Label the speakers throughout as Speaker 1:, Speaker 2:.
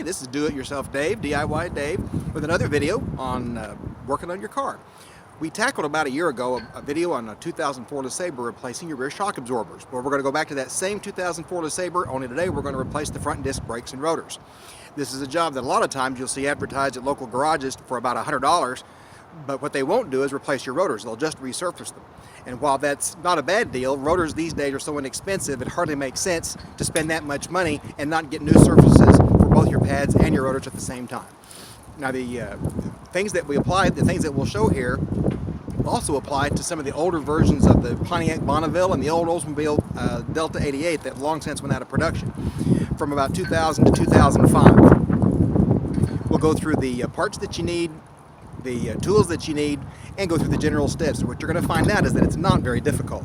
Speaker 1: this is Do-It-Yourself Dave, DIY Dave, with another video on working on your car. We tackled about a year ago a video on a 2004 Lesabre replacing your rear shock absorbers. Well, we're going to go back to that same 2004 Lesabre, only today we're going to replace the front disc brakes and rotors. This is a job that a lot of times you'll see advertised at local garages for about $100, but what they won't do is replace your rotors. They'll just resurface them. And while that's not a bad deal, rotors these days are so inexpensive it hardly makes sense to spend that much money and not get new surfaces for both your pads and your rotors at the same time. Now the things that we applied, the things that we'll show here, also apply to some of the older versions of the Pontiac Bonneville and the old Oldsmobile Delta 88 that long since went out of production from about 2000 to 2005. We'll go through the parts that you need, the tools that you need, and go through the general steps. What you're going to find out is that it's not very difficult.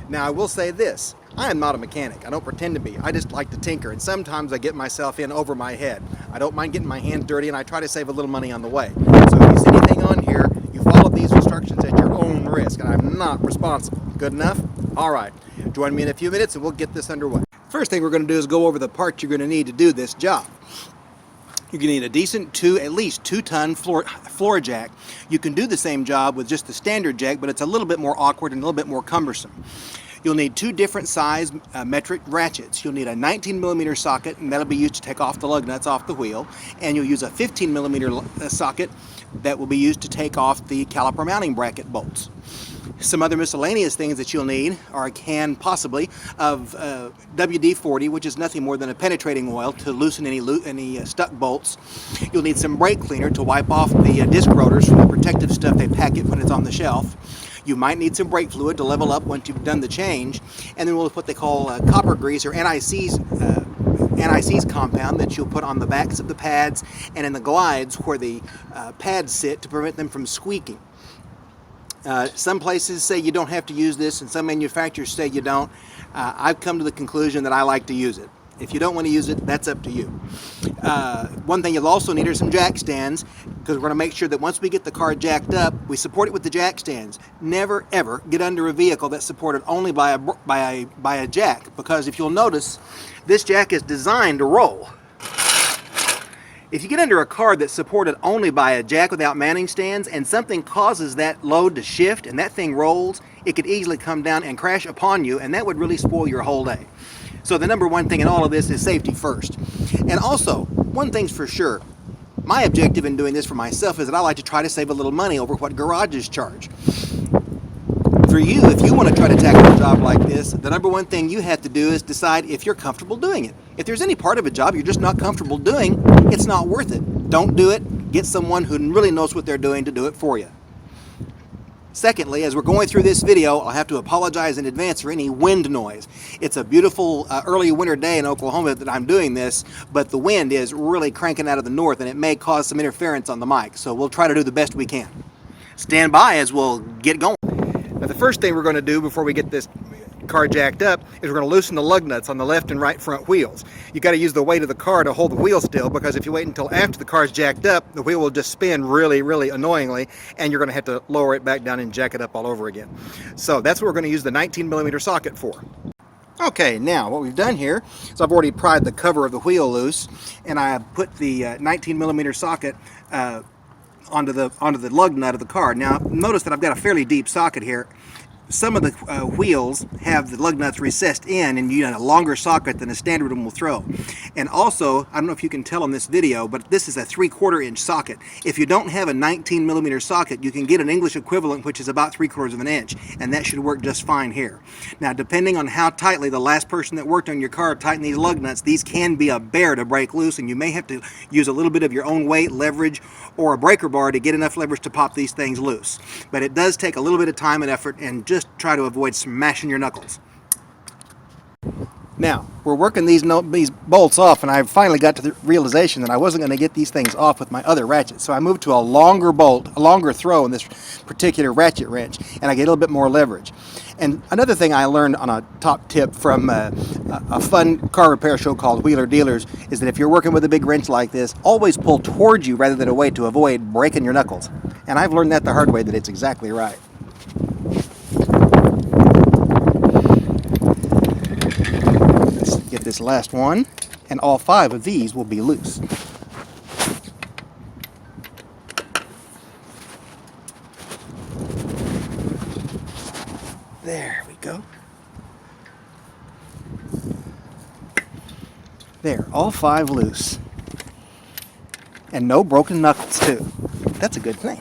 Speaker 1: Now I will say this, I am not a mechanic. I don't pretend to be. I just like to tinker, and sometimes I get myself in over my head. I don't mind getting my hands dirty, and I try to save a little money on the way. So if you see anything on here, you follow these instructions at your own risk, and I'm not responsible. Good enough? All right. Join me in a few minutes and we'll get this underway. First thing we're going to do is go over the parts you're going to need to do this job. You're going to need a decent at least 2-ton floor jack. You can do the same job with just the standard jack, but it's a little bit more awkward and a little bit more cumbersome. You'll need 2 different size metric ratchets. You'll need a 19mm socket, and that'll be used to take off the lug nuts off the wheel. And you'll use a 15mm socket that will be used to take off the caliper mounting bracket bolts. Some other miscellaneous things that you'll need are a can, possibly, of WD-40, which is nothing more than a penetrating oil to loosen any stuck bolts. You'll need some brake cleaner to wipe off the disc rotors from the protective stuff they pack it when it's on the shelf. You might need some brake fluid to level up once you've done the change. And then we'll put what they call copper grease or NIC's compound that you'll put on the backs of the pads and in the glides where the pads sit to prevent them from squeaking. Some places say you don't have to use this, and some manufacturers say you don't. I've come to the conclusion that I like to use it. If you don't want to use it, that's up to you. One thing you'll also need are some jack stands, because we're going to make sure that once we get the car jacked up, we support it with the jack stands. Never ever get under a vehicle that's supported only by a jack, because if you'll notice, this jack is designed to roll. If you get under a car that's supported only by a jack without mounting stands and something causes that load to shift and that thing rolls, it could easily come down and crash upon you, and that would really spoil your whole day. So the number one thing in all of this is safety first. And also, one thing's for sure, my objective in doing this for myself is that I like to try to save a little money over what garages charge. For you, if you want to try to tackle a job like this, the number one thing you have to do is decide if you're comfortable doing it. If there's any part of a job you're just not comfortable doing, it's not worth it. Don't do it. Get someone who really knows what they're doing to do it for you. Secondly, as we're going through this video, I'll have to apologize in advance for any wind noise. It's a beautiful early winter day in Oklahoma that I'm doing this, but the wind is really cranking out of the north and it may cause some interference on the mic, so we'll try to do the best we can. Stand by as we'll get going. Now, the first thing we're going to do before we get this car jacked up is we're going to loosen the lug nuts on the left and right front wheels. You got to use the weight of the car to hold the wheel still, because if you wait until after the car's jacked up, the wheel will just spin really, really annoyingly, and you're going to have to lower it back down and jack it up all over again. So that's what we're going to use the 19mm socket for. Okay, now what we've done here is I've already pried the cover of the wheel loose, and I put the 19mm socket onto the lug nut of the car. Now notice that I've got a fairly deep socket here. Some of the wheels have the lug nuts recessed in, and you need a longer socket than a standard one will throw. And also, I don't know if you can tell on this video, but this is a 3/4 inch socket. If you don't have a 19mm socket, you can get an English equivalent, which is about 3/4 inch, and that should work just fine here. Now, depending on how tightly the last person that worked on your car tightened these lug nuts, these can be a bear to break loose, and you may have to use a little bit of your own weight, leverage, or a breaker bar to get enough leverage to pop these things loose. But it does take a little bit of time and effort, and just try to avoid smashing your knuckles. Now, we're working these bolts off, and I finally got to the realization that I wasn't going to get these things off with my other ratchet. So I moved to a longer bolt, a longer throw in this particular ratchet wrench, and I get a little bit more leverage. And another thing I learned on a top tip from a fun car repair show called Wheeler Dealers is that if you're working with a big wrench like this, always pull towards you rather than away to avoid breaking your knuckles. And I've learned that the hard way, that it's exactly right. Let's get this last one, and all 5 of these will be loose. There, all 5 loose. And no broken knuckles too. That's a good thing.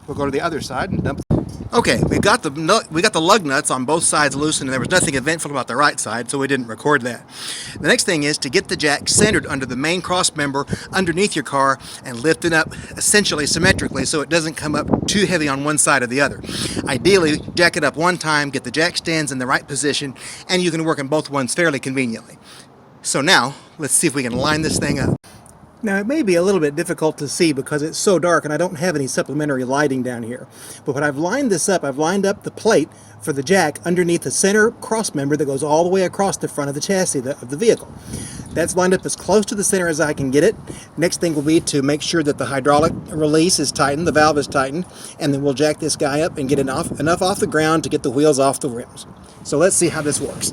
Speaker 1: We'll go to the other side and dump. Okay, we got the lug nuts on both sides loosened, and there was nothing eventful about the right side, so we didn't record that. The next thing is to get the jack centered under the main cross member underneath your car and lift it up essentially symmetrically so it doesn't come up too heavy on one side or the other. Ideally, jack it up one time, get the jack stands in the right position, and you can work in both ones fairly conveniently. So now, let's see if we can line this thing up. Now, it may be a little bit difficult to see because it's so dark and I don't have any supplementary lighting down here. But when I've lined this up, I've lined up the plate for the jack underneath the center cross member that goes all the way across the front of the chassis of the vehicle. That's lined up as close to the center as I can get it. Next thing will be to make sure that the hydraulic release is tightened, the valve is tightened, and then we'll jack this guy up and get enough off the ground to get the wheels off the rims. So let's see how this works.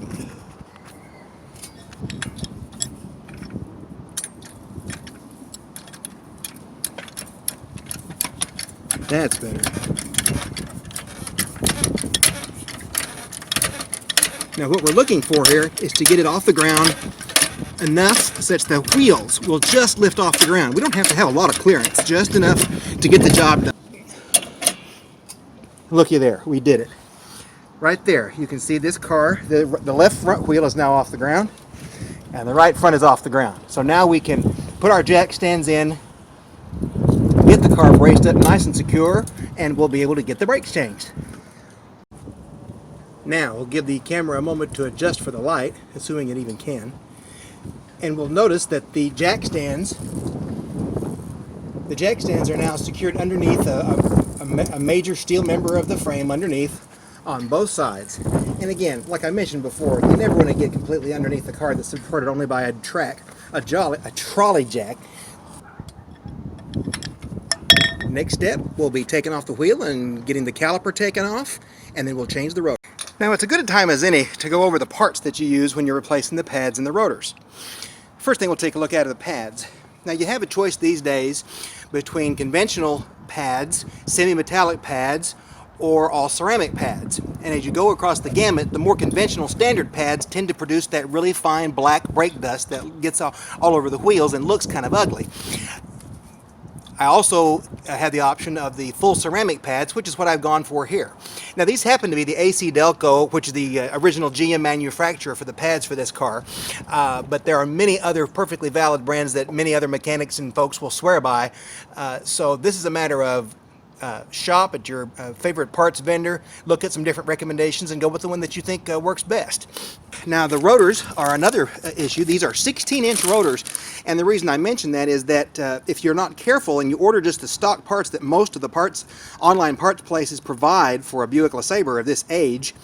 Speaker 1: That's better. Now what we're looking for here is to get it off the ground enough such the wheels will just lift off the ground. We don't have to have a lot of clearance, just enough to get the job done. Looky there, we did it. Right there, you can see this car, the left front wheel is now off the ground and the right front is off the ground. So now we can put our jack stands in, get the car braced up nice and secure, and we'll be able to get the brakes changed. Now we'll give the camera a moment to adjust for the light, assuming it even can, and we'll notice that the jack stands are now secured underneath a major steel member of the frame underneath on both sides. And again, like I mentioned before, you never want to get completely underneath the car that's supported only by a trolley jack. Next step will be taking off the wheel and getting the caliper taken off, and then we'll change the rotor. Now it's a good time as any to go over the parts that you use when you're replacing the pads and the rotors. First thing we'll take a look at are the pads. Now you have a choice these days between conventional pads, semi-metallic pads, or all ceramic pads. And as you go across the gamut, the more conventional standard pads tend to produce that really fine black brake dust that gets all over the wheels and looks kind of ugly. I also have the option of the full ceramic pads, which is what I've gone for here. Now these happen to be the AC Delco, which is the original GM manufacturer for the pads for this car, but there are many other perfectly valid brands that many other mechanics and folks will swear by. So this is a matter of shop at your favorite parts vendor, look at some different recommendations and go with the one that you think works best. Now the rotors are another issue. These are 16-inch rotors, and the reason I mention that is that if you're not careful and you order just the stock parts that most of the online parts places provide for a Buick Lesabre of this age,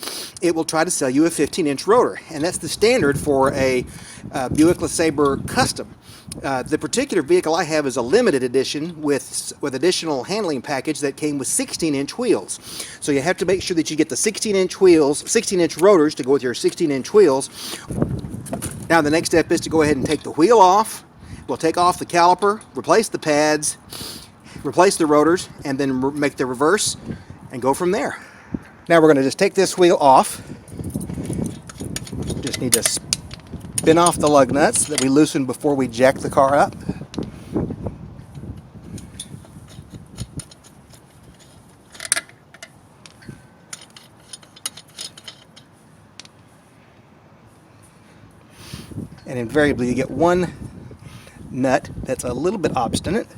Speaker 1: it will try to sell you a 15-inch rotor, and that's the standard for a Buick Lesabre Custom. The particular vehicle I have is a limited edition with additional handling package that came with 16-inch wheels. So you have to make sure that you get the 16-inch wheels, 16-inch rotors to go with your 16-inch wheels. Now the next step is to go ahead and take the wheel off. We'll take off the caliper, replace the pads, replace the rotors, and then make the reverse and go from there. Now we're going to just take this wheel off. Just need to spin off the lug nuts that we loosened before we jacked the car up. And invariably you get one nut that's a little bit obstinate.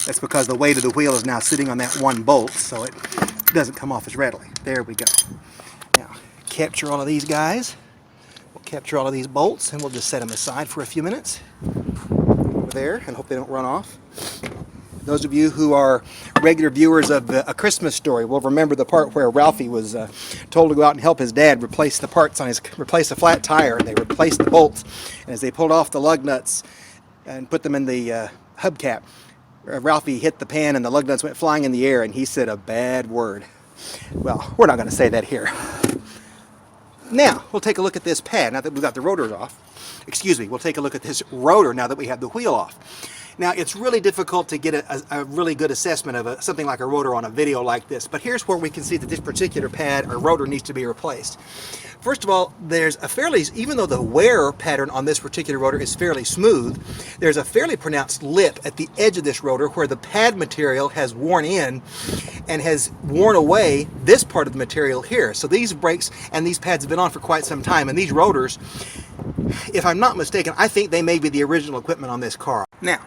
Speaker 1: That's because the weight of the wheel is now sitting on that one bolt, so it doesn't come off as readily. There we go. Now, capture all of these guys. We'll capture all of these bolts, and we'll just set them aside for a few minutes. Over there, and hope they don't run off. Those of you who are regular viewers of A Christmas Story will remember the part where Ralphie was told to go out and help his dad replace the parts on replace a flat tire, and they replaced the bolts. And as they pulled off the lug nuts and put them in the hubcap, Ralphie hit the pan and the lug nuts went flying in the air, and he said a bad word. Well, we're not going to say that here. Now, we'll take a look at this pad now that we've got the rotors off. Excuse me, we'll take a look at this rotor now that we have the wheel off. Now, it's really difficult to get a really good assessment of something like a rotor on a video like this, but here's where we can see that this particular pad or rotor needs to be replaced. First of all, there's a fairly, even though the wear pattern on this particular rotor is fairly smooth, there's a fairly pronounced lip at the edge of this rotor where the pad material has worn in and has worn away this part of the material here. So these brakes and these pads have been on for quite some time, and these rotors, if I'm not mistaken, I think they may be the original equipment on this car. Now,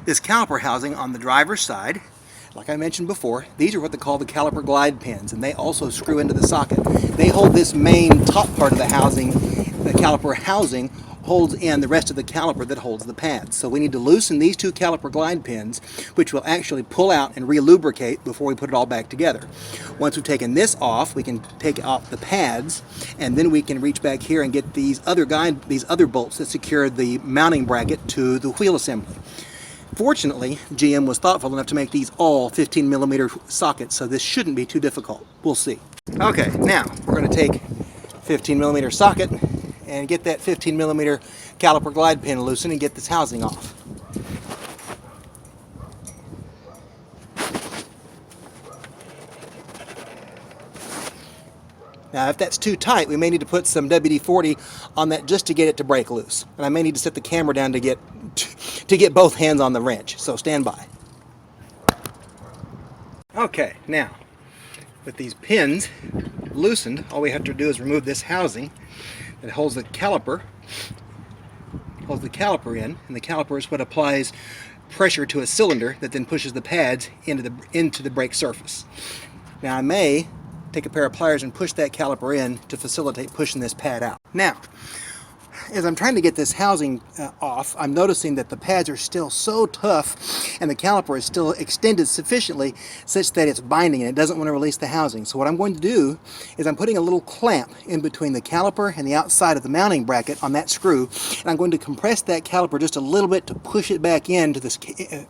Speaker 1: this caliper housing on the driver's side, like I mentioned before, these are what they call the caliper glide pins, and they also screw into the socket. They hold this main top part of the housing. The caliper housing holds in the rest of the caliper that holds the pads. So we need to loosen these two caliper glide pins, which will actually pull out and re-lubricate before we put it all back together. Once we've taken this off, we can take off the pads, and then we can reach back here and get these other bolts that secure the mounting bracket to the wheel assembly. Fortunately, GM was thoughtful enough to make these all 15mm sockets, so this shouldn't be too difficult. We'll see. Okay, now we're going to take 15mm socket and get that 15mm caliper glide pin loosened and get this housing off. Now, if that's too tight, we may need to put some WD-40 on that just to get it to break loose. And I may need to set the camera down to get both hands on the wrench, so stand by. Okay, now, with these pins loosened, all we have to do is remove this housing that holds the caliper in, and the caliper is what applies pressure to a cylinder that then pushes the pads into the brake surface. Now, I may take a pair of pliers and push that caliper in to facilitate pushing this pad out. Now, as I'm trying to get this housing off, I'm noticing that the pads are still so tough and the caliper is still extended sufficiently such that it's binding and it doesn't want to release the housing. So what I'm going to do is I'm putting a little clamp in between the caliper and the outside of the mounting bracket on that screw, and I'm going to compress that caliper just a little bit to push it back into this,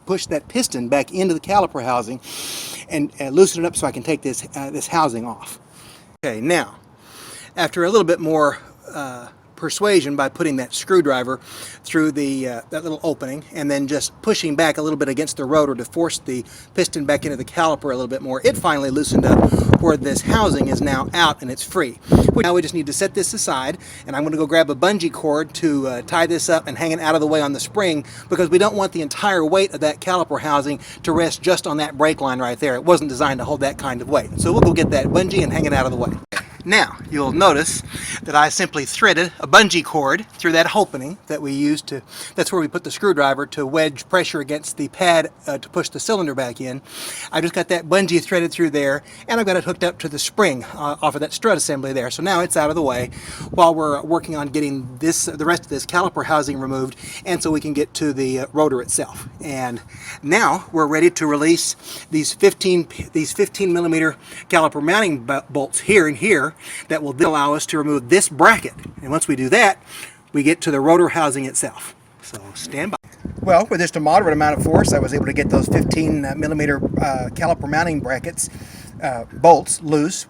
Speaker 1: push that piston back into the caliper housing and loosen it up so I can take this housing off. Okay, now, after a little bit more persuasion by putting that screwdriver through that little opening and then just pushing back a little bit against the rotor to force the piston back into the caliper a little bit more, it finally loosened up where this housing is now out and it's free. Now we just need to set this aside, and I'm going to go grab a bungee cord to tie this up and hang it out of the way on the spring, because we don't want the entire weight of that caliper housing to rest just on that brake line right there. It wasn't designed to hold that kind of weight. So we'll go get that bungee and hang it out of the way. Now, you'll notice that I simply threaded a bungee cord through that opening that we used to, that's where we put the screwdriver to wedge pressure against the pad to push the cylinder back in. I just got that bungee threaded through there, and I've got it hooked up to the spring off of that strut assembly there. So now it's out of the way while we're working on getting the rest of this caliper housing removed, and so we can get to the rotor itself. And now we're ready to release these 15mm caliper mounting bolts here and here that will then allow us to remove this bracket. And once we do that, we get to the rotor housing itself. So stand by. Well, with just a moderate amount of force, I was able to get those 15mm caliper mounting brackets bolts loose,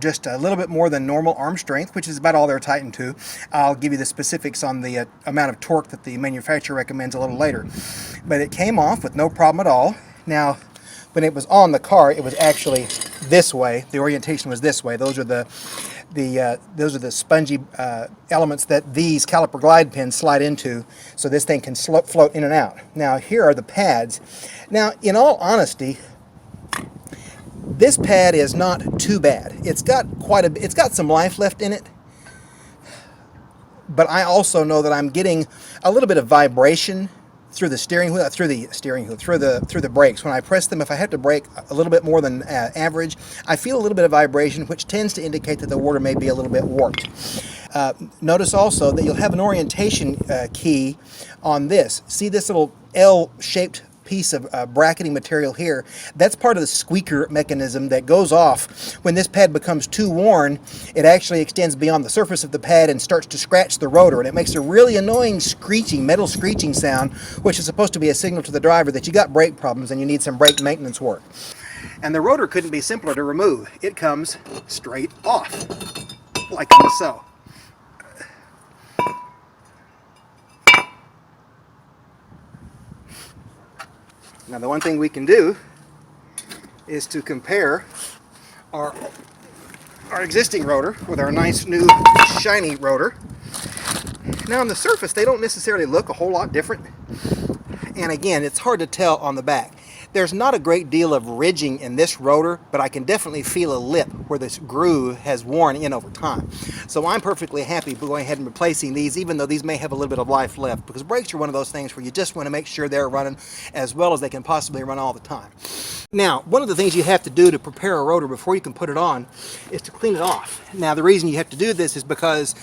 Speaker 1: just a little bit more than normal arm strength, which is about all they're tightened to. I'll give you the specifics on the amount of torque that the manufacturer recommends a little later. But it came off with no problem at all. Now, when it was on the car, it was actually this way. The orientation was this way. Those are the spongy elements that these caliper glide pins slide into, so this thing can float in and out. Now, here are the pads. Now, in all honesty, this pad is not too bad. It's got some life left in it, but I also know that I'm getting a little bit of vibration through the brakes. When I press them, if I have to brake a little bit more than average, I feel a little bit of vibration, which tends to indicate that the rotor may be a little bit warped. Notice also that you'll have an orientation key on this. See this little L-shaped piece of bracketing material here? That's part of the squeaker mechanism that goes off when this pad becomes too worn. It actually extends beyond the surface of the pad and starts to scratch the rotor, and it makes a really annoying screeching, metal screeching sound, which is supposed to be a signal to the driver that you got brake problems and you need some brake maintenance work. And the rotor couldn't be simpler to remove. It comes straight off, like so. Now the one thing we can do is to compare our existing rotor with our nice new shiny rotor. Now on the surface they don't necessarily look a whole lot different, and again it's hard to tell on the back. There's not a great deal of ridging in this rotor, but I can definitely feel a lip where this groove has worn in over time. So I'm perfectly happy going ahead and replacing these, even though these may have a little bit of life left, because brakes are one of those things where you just want to make sure they're running as well as they can possibly run all the time. Now, one of the things you have to do to prepare a rotor before you can put it on is to clean it off. Now, the reason you have to do this is because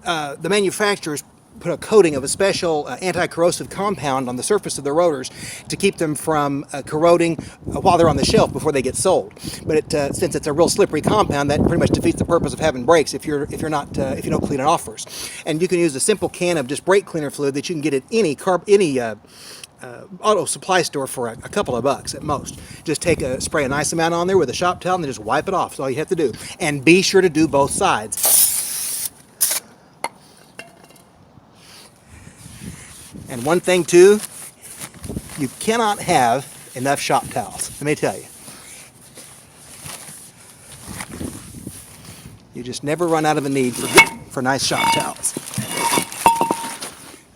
Speaker 1: the manufacturers put a coating of a special anti-corrosive compound on the surface of the rotors to keep them from corroding while they're on the shelf before they get sold. But since it's a real slippery compound, that pretty much defeats the purpose of having brakes if you don't clean it off first. And you can use a simple can of just brake cleaner fluid that you can get at any auto supply store for a couple of bucks at most. Just spray a nice amount on there with a shop towel and then just wipe it off. That's all you have to do. And be sure to do both sides. And one thing too, you cannot have enough shop towels, let me tell you. You just never run out of the need for nice shop towels.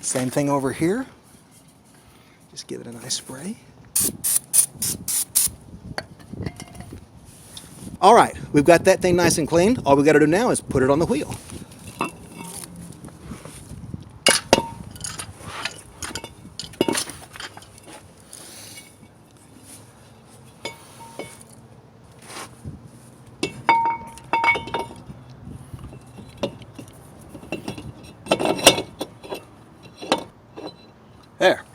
Speaker 1: Same thing over here. Just give it a nice spray. All right, we've got that thing nice and clean. All we got to do now is put it on the wheel. There.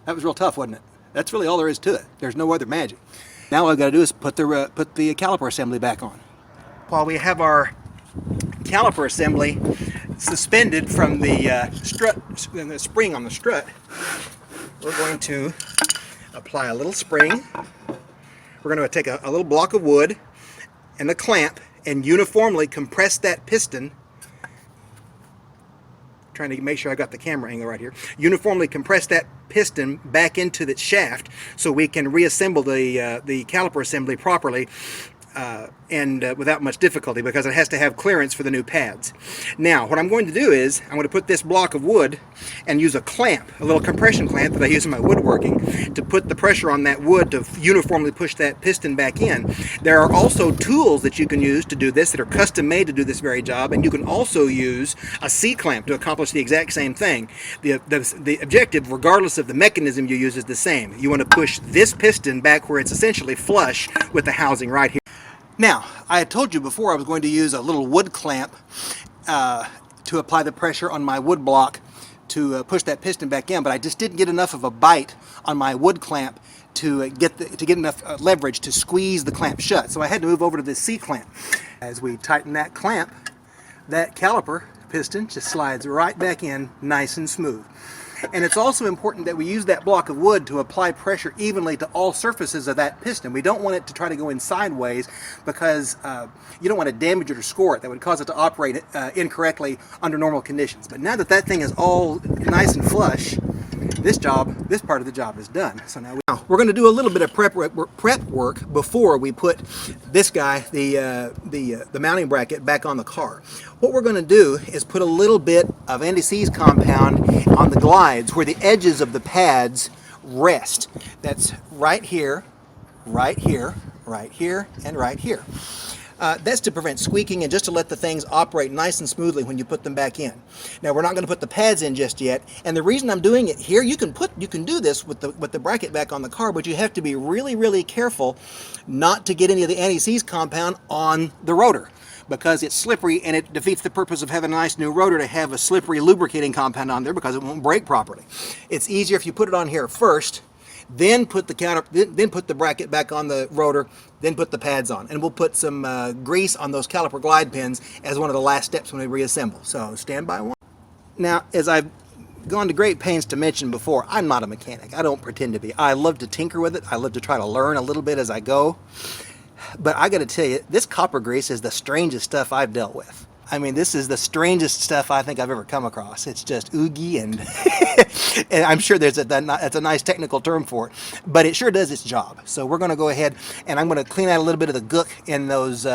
Speaker 1: That was real tough, wasn't it? That's really all there is to it. There's no other magic. Now all I've got to do is put the caliper assembly back on. While we have our caliper assembly suspended from the spring on the strut, we're going to apply a little spring. We're going to take a little block of wood and a clamp and uniformly compress that piston. Trying to make sure I got the camera angle right here. Uniformly compress that piston back into the shaft so we can reassemble the caliper assembly properly and without much difficulty, because it has to have clearance for the new pads. Now what I'm going to do is I'm going to put this block of wood and use a clamp, a little compression clamp that I use in my woodworking, to put the pressure on that wood to uniformly push that piston back in. There are also tools that you can use to do this that are custom made to do this very job, and you can also use a C-clamp to accomplish the exact same thing. The objective, regardless of the mechanism you use, is the same. You want to push this piston back where it's essentially flush with the housing right here. Now, I had told you before I was going to use a little wood clamp to apply the pressure on my wood block to push that piston back in, but I just didn't get enough of a bite on my wood clamp to get enough leverage to squeeze the clamp shut. So I had to move over to this C-clamp. As we tighten that clamp, that caliper piston just slides right back in nice and smooth. And it's also important that we use that block of wood to apply pressure evenly to all surfaces of that piston. We don't want it to try to go in sideways, because you don't want to damage it or score it. That would cause it to operate incorrectly under normal conditions. But now that that thing is all nice and flush, this part of the job is done. So now we're going to do a little bit of prep work before we put this guy, the mounting bracket, back on the car. What we're going to do is put a little bit of anti-seize compound on the glides where the edges of the pads rest. That's right here, right here, right here, and right here. That's to prevent squeaking and just to let the things operate nice and smoothly when you put them back in. Now we're not going to put the pads in just yet, and the reason I'm doing it here, you can do this with the bracket back on the car, but you have to be really, really careful not to get any of the anti-seize compound on the rotor, because it's slippery and it defeats the purpose of having a nice new rotor to have a slippery lubricating compound on there, because it won't brake properly. It's easier if you put it on here first, then put the bracket back on the rotor, then put the pads on, and we'll put some grease on those caliper glide pins as one of the last steps when we reassemble. So stand by one. Now, as I've gone to great pains to mention before, I'm not a mechanic. I don't pretend to be. I love to tinker with it. I love to try to learn a little bit as I go. But I got to tell you, this copper grease is the strangest stuff I've dealt with. I mean, this is the strangest stuff I think I've ever come across. It's just oogie and, and I'm sure that's a nice technical term for it, but it sure does its job. So we're going to go ahead and I'm going to clean out a little bit of the gook in those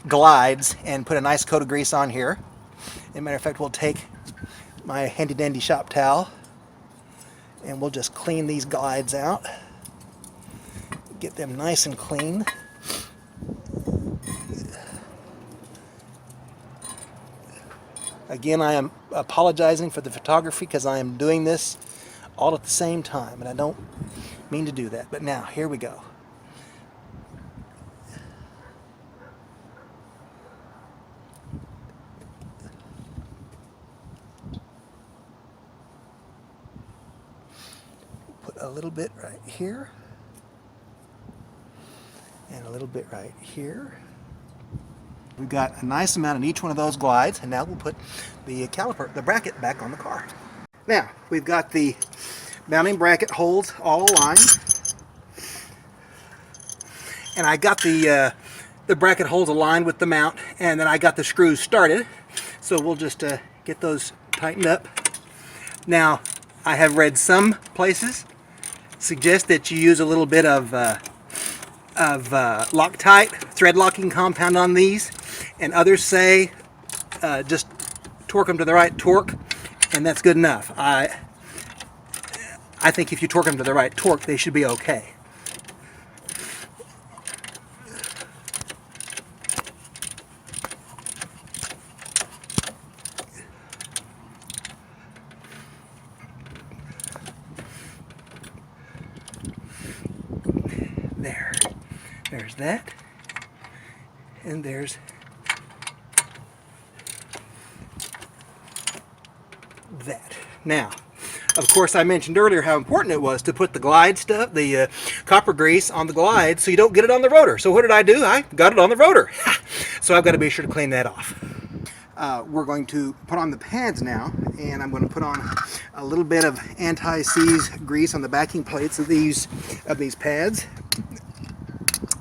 Speaker 1: glides and put a nice coat of grease on here. As a matter of fact, we'll take my handy dandy shop towel and we'll just clean these glides out. Get them nice and clean. Again, I am apologizing for the photography because I am doing this all at the same time, and I don't mean to do that. But now, here we go. Put a little bit right here, and a little bit right here. We've got a nice amount in each one of those glides, and now we'll put the caliper, the bracket, back on the car. Now, we've got the mounting bracket holes all aligned, and I got the bracket holes aligned with the mount, and then I got the screws started. So we'll just get those tightened up. Now, I have read some places suggest that you use a little bit of Loctite thread locking compound on these, and others say just torque them to the right torque, and that's good enough. I think if you torque them to the right torque, they should be okay. There's that, and there's that. Now, of course, I mentioned earlier how important it was to put the glide stuff, the copper grease on the glide so you don't get it on the rotor. So what did I do? I got it on the rotor. So I've got to be sure to clean that off. We're going to put on the pads now, and I'm going to put on a little bit of anti-seize grease on the backing plates of these pads.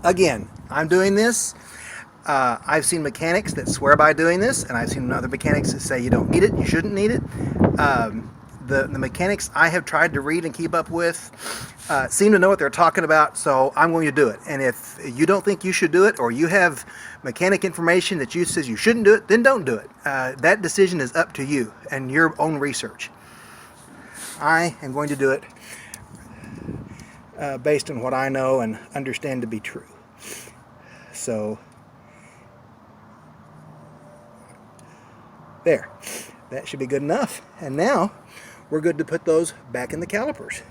Speaker 1: Again, I'm doing this. I've seen mechanics that swear by doing this, and I've seen other mechanics that say you don't need it, you shouldn't need it. The mechanics I have tried to read and keep up with seem to know what they're talking about, so I'm going to do it. And if you don't think you should do it, or you have mechanic information that says you shouldn't do it, then don't do it. That decision is up to you and your own research. I am going to do it based on what I know and understand to be true. So, there. That should be good enough. And now, we're good to put those back in the calipers.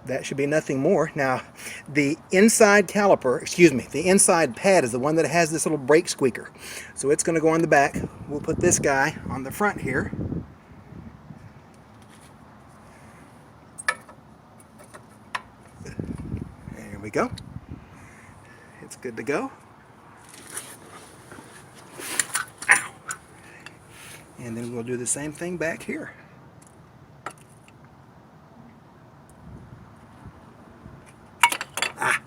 Speaker 1: That should be nothing more. Now, the inside caliper, the inside pad is the one that has this little brake squeaker. So it's going to go on the back. We'll put this guy on the front here. There we go. It's good to go. Ow. And then we'll do the same thing back here. Ah.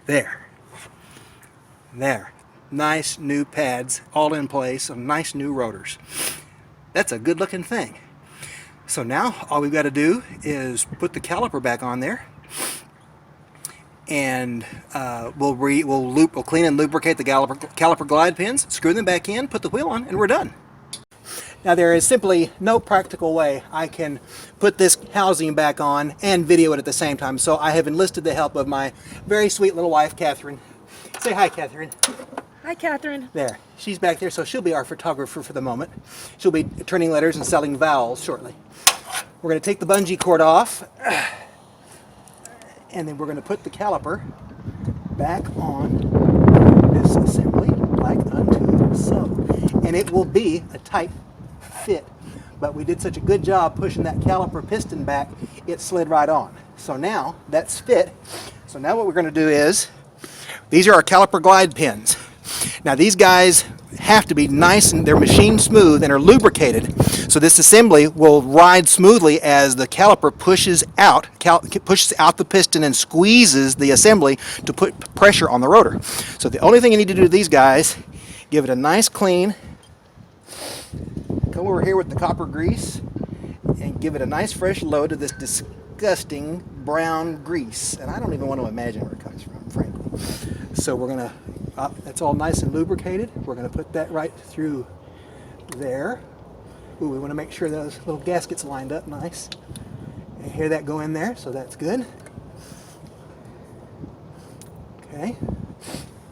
Speaker 1: There. There. Nice new pads all in place, some nice new rotors. That's a good looking thing. So now all we've got to do is put the caliper back on there, and we'll clean and lubricate the caliper glide pins, screw them back in, put the wheel on, and we're done. Now there is simply no practical way I can put this housing back on and video it at the same time, so I have enlisted the help of my very sweet little wife, Catherine. Say hi, Catherine.
Speaker 2: Hi, Catherine.
Speaker 1: There. She's back there, so she'll be our photographer for the moment. She'll be turning letters and selling vowels shortly. We're going to take the bungee cord off, and then we're going to put the caliper back on this assembly like unto so. And it will be a tight fit, but we did such a good job pushing that caliper piston back, it slid right on. So now that's fit. So now what we're going to do is, these are our caliper glide pins. Now these guys have to be nice and they're machine smooth and are lubricated. So this assembly will ride smoothly as the caliper pushes out the piston and squeezes the assembly to put pressure on the rotor. So the only thing you need to do to these guys, give it a nice clean. Come over here with the copper grease and give it a nice fresh load of this disgusting brown grease. And I don't even want to imagine where it comes from, frankly. So we're going to, that's all nice and lubricated. We're going to put that right through there. Ooh, we want to make sure those little gaskets lined up nice. And hear that go in there, so that's good. Okay,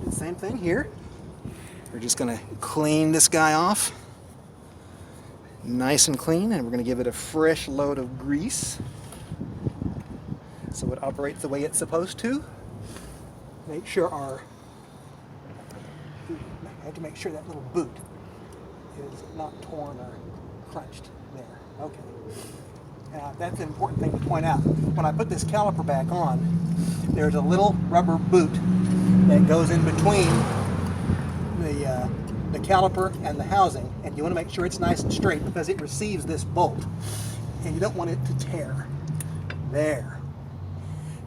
Speaker 1: the same thing here. We're just going to clean this guy off. Nice and clean, and we're going to give it a fresh load of grease so it operates the way it's supposed to. Make sure I have to make sure that little boot is not torn or crunched there. Okay. Now that's an important thing to point out. When I put this caliper back on, there's a little rubber boot that goes in between the caliper and the housing, and you want to make sure it's nice and straight because it receives this bolt and you don't want it to tear. There.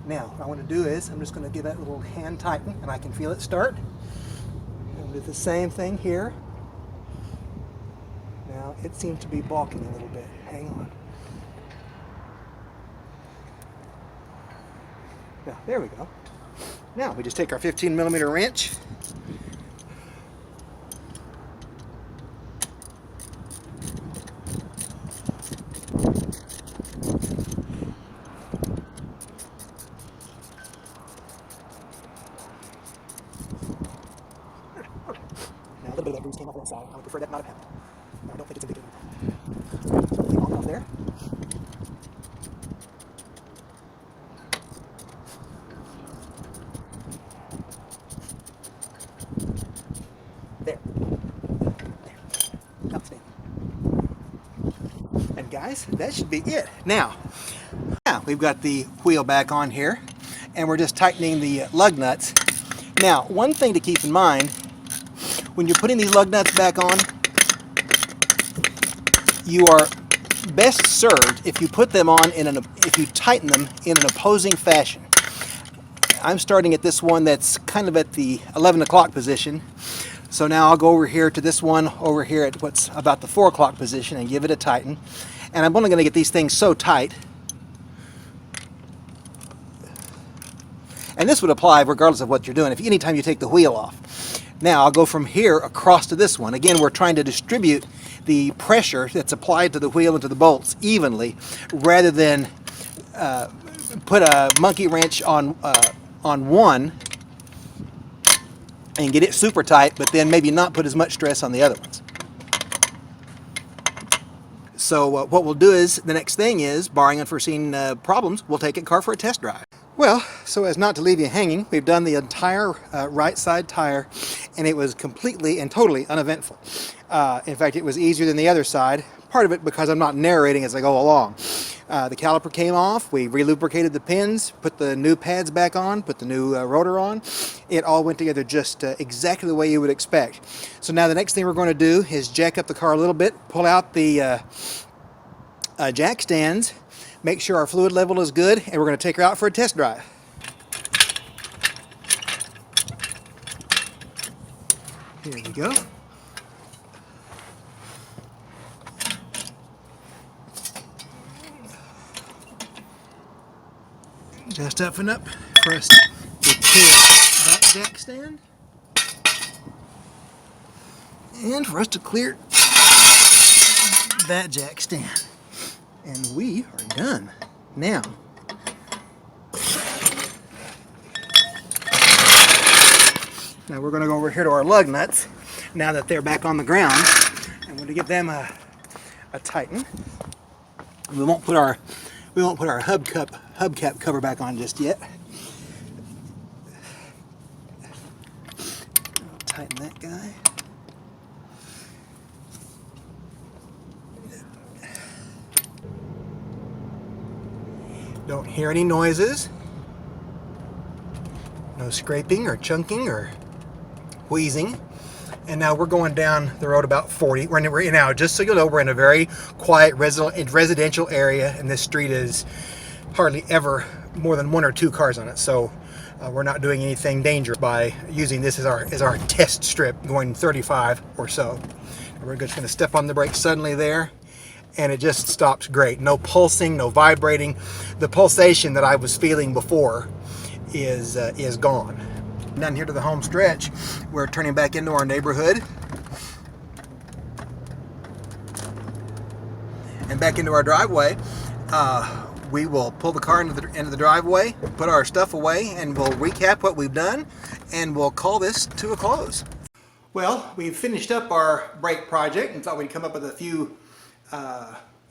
Speaker 1: Now what I want to do is I'm just going to give that a little hand tighten, and I can feel it start. And do the same thing here. Now it seems to be balking a little bit. Hang on. Now there we go. Now we just take our 15mm wrench. Now a little bit of that grease came off on the side. I would prefer that not have happened. I don't think it's indicative. So take all off there. There. Outstanding. And guys, that should be it. Now we've got the wheel back on here, and we're just tightening the lug nuts. Now, one thing to keep in mind, when you're putting these lug nuts back on, you are best served if you put them on if you tighten them in an opposing fashion. I'm starting at this one that's kind of at the 11 o'clock position. So now I'll go over here to this one over here at what's about the 4 o'clock position and give it a tighten. And I'm only going to get these things so tight. And this would apply regardless of what you're doing, anytime you take the wheel off. Now I'll go from here across to this one. Again, we're trying to distribute the pressure that's applied to the wheel and to the bolts evenly, rather than put a monkey wrench on one and get it super tight, but then maybe not put as much stress on the other ones. So what we'll do is, the next thing is, barring unforeseen problems, we'll take a car for a test drive. Well, so as not to leave you hanging, we've done the entire right side tire, and it was completely and totally uneventful. In fact, it was easier than the other side, part of it because I'm not narrating as I go along. The caliper came off, we relubricated the pins, put the new pads back on, put the new rotor on. It all went together just exactly the way you would expect. So now the next thing we're going to do is jack up the car a little bit, pull out the jack stands, make sure our fluid level is good, and we're going to take her out for a test drive. Here we go. Just up and up for us to clear that jack stand, and for us to clear that jack stand. And we are done. Now, we're going to go over here to our lug nuts, now that they're back on the ground. I'm going to give them a tighten. We won't put our hubcap cover back on just yet. I'll tighten that guy. Don't hear any noises. No scraping or chunking or wheezing. And now we're going down the road about 40. We're now, just so you know, we're in a very quiet residential area, and this street is hardly ever more than 1 or 2 cars on it. So we're not doing anything dangerous by using this as our test strip, going 35 or so. And we're just going to step on the brake suddenly there, and it just stops great. No pulsing, no vibrating. The pulsation that I was feeling before is gone. Down here to the home stretch, we're turning back into our neighborhood and back into our driveway. We will pull the car into the driveway, put our stuff away, and we'll recap what we've done, and we'll call this to a close. Well, we've finished up our brake project and thought we'd come up with a few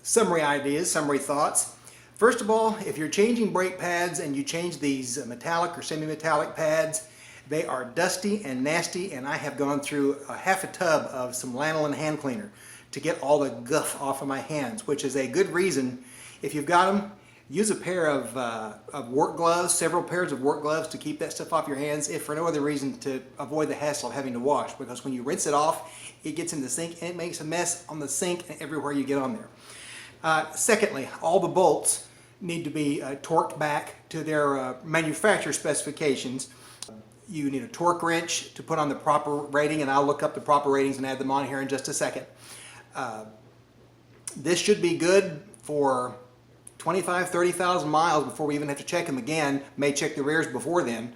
Speaker 1: summary ideas, summary thoughts. First of all, if you're changing brake pads and you change these metallic or semi-metallic pads, they are dusty and nasty, and I have gone through half a tub of some lanolin hand cleaner to get all the guff off of my hands, which is a good reason. If you've got them, use a pair of work gloves, several pairs of work gloves to keep that stuff off your hands, if for no other reason to avoid the hassle of having to wash, because when you rinse it off, it gets in the sink and it makes a mess on the sink and everywhere you get on there. Secondly, all the bolts need to be torqued back to their manufacturer specifications. You need a torque wrench to put on the proper rating, and I'll look up the proper ratings and add them on here in just a second. This should be good for 25, 30,000 miles before we even have to check them again. May check the rears before then.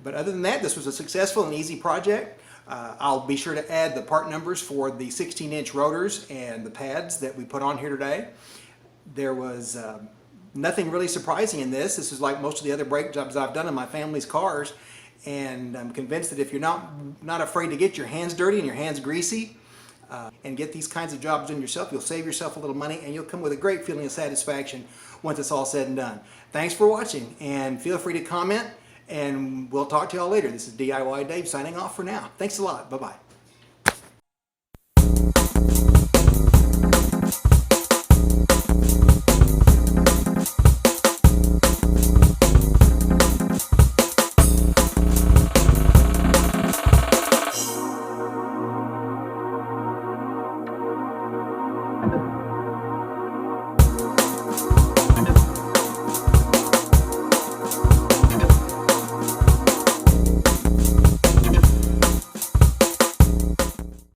Speaker 1: But other than that, this was a successful and easy project. I'll be sure to add the part numbers for the 16-inch rotors and the pads that we put on here today. There was nothing really surprising in this. This is like most of the other brake jobs I've done in my family's cars. And I'm convinced that if you're not afraid to get your hands dirty and your hands greasy and get these kinds of jobs done yourself, you'll save yourself a little money and you'll come with a great feeling of satisfaction once it's all said and done. Thanks for watching, and feel free to comment, and we'll talk to y'all later. This is DIY Dave signing off for now. Thanks a lot. Bye-bye.
Speaker 2: Thank you.